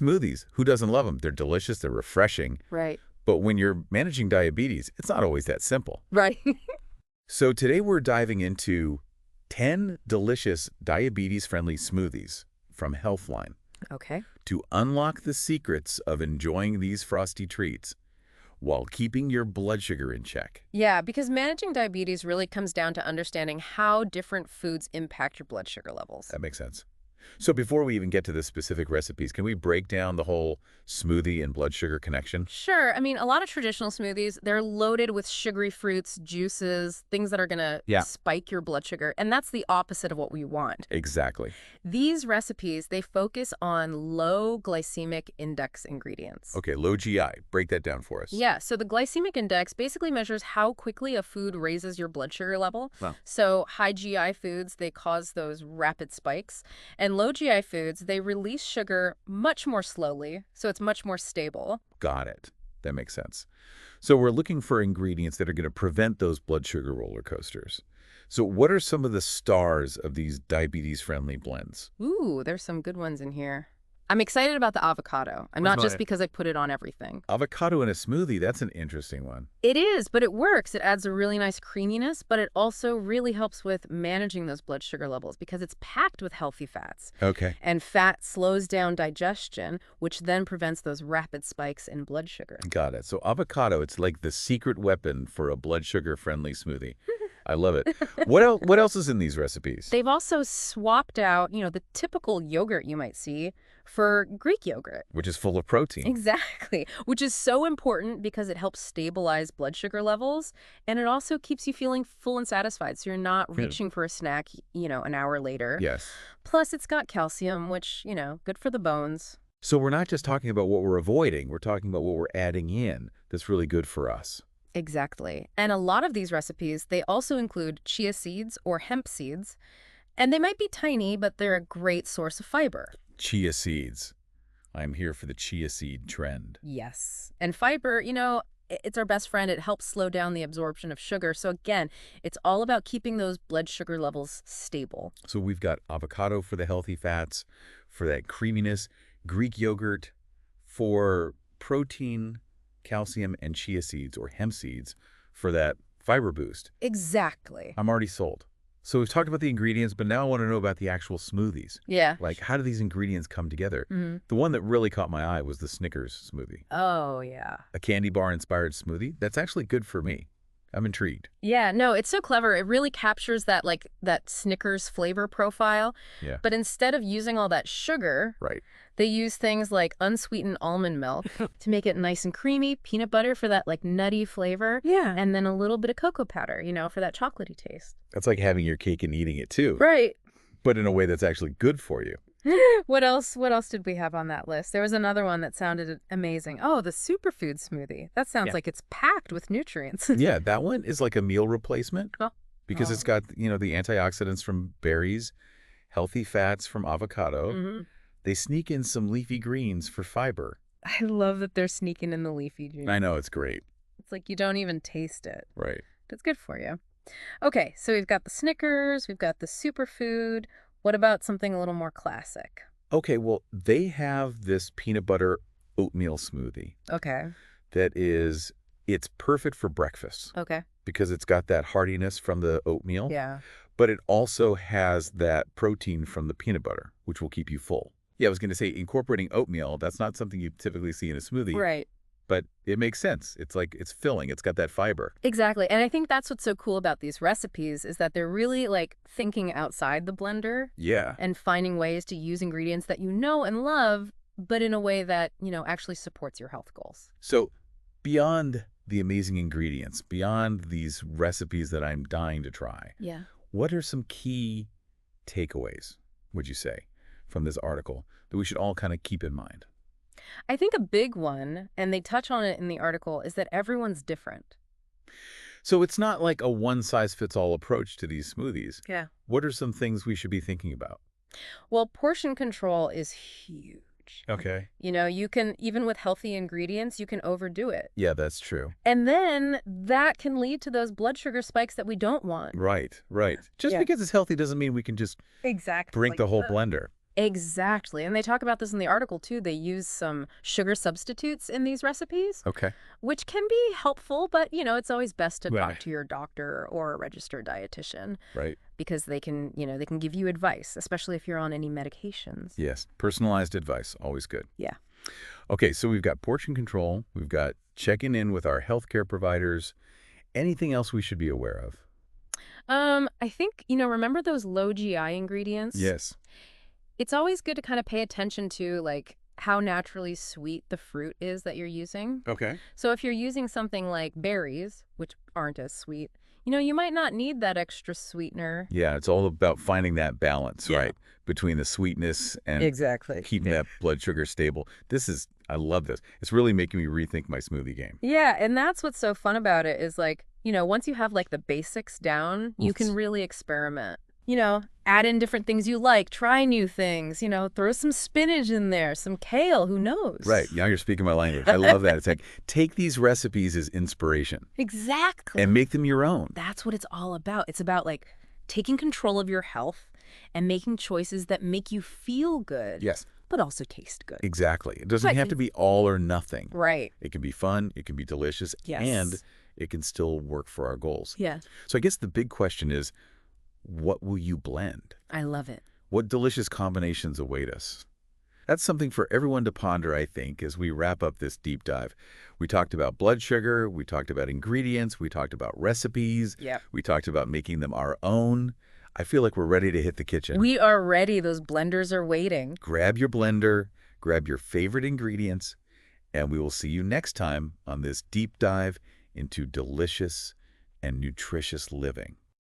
Smoothies, who doesn't love them? They're delicious, they're refreshing. Right. But when you're managing diabetes, it's not always that simple. Right. So today we're diving into 10 delicious diabetes-friendly smoothies from Healthline Okay. to unlock the secrets of enjoying these frosty treats while keeping your blood sugar in check. Yeah, because managing diabetes really comes down to understanding how different foods impact your blood sugar levels. That makes sense. So before we even get to the specific recipes, can we break down the whole smoothie and blood sugar connection? Sure. I mean, a lot of traditional smoothies, they're loaded with sugary fruits, juices, things that are going to Yeah. spike your blood sugar. And that's the opposite of what we want. Exactly. These recipes, they focus on low glycemic index ingredients. Okay, low GI. Break that down for us. Yeah, so the glycemic index basically measures how quickly a food raises your blood sugar level. Wow. So high GI foods, they cause those rapid spikes. And low GI foods, they release sugar much more slowly, so it's much more stable. Got it. That makes sense. So we're looking for ingredients that are going to prevent those blood sugar roller coasters. So what are some of the stars of these diabetes-friendly blends? Ooh, there's some good ones in here. I'm excited about the avocado, and not just because I put it on everything. Avocado in a smoothie, that's an interesting one. It is, but it works. It adds a really nice creaminess, but it also really helps with managing those blood sugar levels because it's packed with healthy fats. Okay. And fat slows down digestion, which then prevents those rapid spikes in blood sugar. Got it. So avocado, it's like the secret weapon for a blood sugar-friendly smoothie. I love it. What else is in these recipes? They've also swapped out, the typical yogurt you might see for Greek yogurt. Which is full of protein. Exactly, which is so important because it helps stabilize blood sugar levels, and it also keeps you feeling full and satisfied, so you're not reaching for a snack, an hour later. Yes. Plus, it's got calcium, which, good for the bones. So we're not just talking about what we're avoiding, we're talking about what we're adding in that's really good for us. Exactly. And a lot of these recipes, they also include chia seeds or hemp seeds, and they might be tiny, but they're a great source of fiber. Chia seeds. I'm here for the chia seed trend. Yes. And fiber, it's our best friend. It helps slow down the absorption of sugar. So again, it's all about keeping those blood sugar levels stable. So we've got avocado for the healthy fats, for that creaminess, Greek yogurt for protein, calcium, and chia seeds or hemp seeds for that fiber boost. Exactly. I'm already sold. So we've talked about the ingredients, but now I want to know about the actual smoothies. Yeah. Like, how do these ingredients come together? Mm-hmm. The one that really caught my eye was the Snickers smoothie. Oh, yeah. A candy bar-inspired smoothie? That's actually good for me. I'm intrigued. Yeah, no, it's so clever. It really captures that Snickers flavor profile. Yeah. But instead of using all that sugar, Right. they use things like unsweetened almond milk to make it nice and creamy, peanut butter for that nutty flavor. Yeah. And then a little bit of cocoa powder, for that chocolatey taste. That's like having your cake and eating it too. Right. But in a way that's actually good for you. What else did we have on that list? There was another one that sounded amazing. Oh, the superfood smoothie. That sounds like it's packed with nutrients. Yeah, that one is like a meal replacement Oh. because it's got, the antioxidants from berries, healthy fats from avocado. Mm-hmm. They sneak in some leafy greens for fiber. I love that they're sneaking in the leafy greens. I know, it's great. It's like you don't even taste it. Right. It's good for you. Okay, so we've got the Snickers, we've got the superfood. What about something a little more classic? Okay, well, they have this peanut butter oatmeal smoothie Okay. it's perfect for breakfast Okay. because it's got that heartiness from the oatmeal, Yeah. but it also has that protein from the peanut butter, which will keep you full. Yeah, I was going to say incorporating oatmeal, that's not something you typically see in a smoothie, Right. but it makes sense. It's like it's filling. It's got that fiber. Exactly. And I think that's what's so cool about these recipes is that they're really thinking outside the blender Yeah. and finding ways to use ingredients that you know and love, but in a way that, actually supports your health goals. So beyond the amazing ingredients, beyond these recipes that I'm dying to try, Yeah. what are some key takeaways, would you say, from this article that we should all kind of keep in mind? I think a big one, and they touch on it in the article, is that everyone's different. So it's not like a one-size-fits-all approach to these smoothies. Yeah. What are some things we should be thinking about? Well, portion control is huge. Okay. You can, even with healthy ingredients, you can overdo it. Yeah, that's true. And then that can lead to those blood sugar spikes that we don't want. Right, right. Just Yeah. because it's healthy doesn't mean we can just Exactly. drink the whole blender. Exactly. And they talk about this in the article, too. They use some sugar substitutes in these recipes, Okay. which can be helpful, but, it's always best to talk Right. to your doctor or a registered dietitian Right. because they can give you advice, especially if you're on any medications. Yes. Personalized advice, always good. Yeah. Okay, so we've got portion control. We've got checking in with our healthcare providers. Anything else we should be aware of? I think, remember those low GI ingredients? Yes. It's always good to kind of pay attention to, like, how naturally sweet the fruit is that you're using. Okay. So if you're using something like berries, which aren't as sweet, you might not need that extra sweetener. Yeah, it's all about finding that balance, Yeah. right, between the sweetness and Exactly. keeping that blood sugar stable. I love this. It's really making me rethink my smoothie game. Yeah, and that's what's so fun about it is, like, once you have, like, the basics down, you can Oof. really experiment. Add in different things you like, try new things, throw some spinach in there, some kale, who knows? Right, now you're speaking my language. I love that. It's like, take these recipes as inspiration Exactly. and make them your own. That's what it's all about. It's about, like, taking control of your health and making choices that make you feel good, Yes, but also taste good. exactly. It doesn't Right. have to be all or nothing. Right. It can be fun, it can be delicious, Yes. and it can still work for our goals. Yeah. So I guess the big question is, what will you blend? I love it. What delicious combinations await us? That's something for everyone to ponder, I think, as we wrap up this deep dive. We talked about blood sugar, we talked about ingredients, we talked about recipes, Yep. we talked about making them our own. I feel like we're ready to hit the kitchen. We are ready. Those blenders are waiting. Grab your blender, grab your favorite ingredients, and we will see you next time on this deep dive into delicious and nutritious living.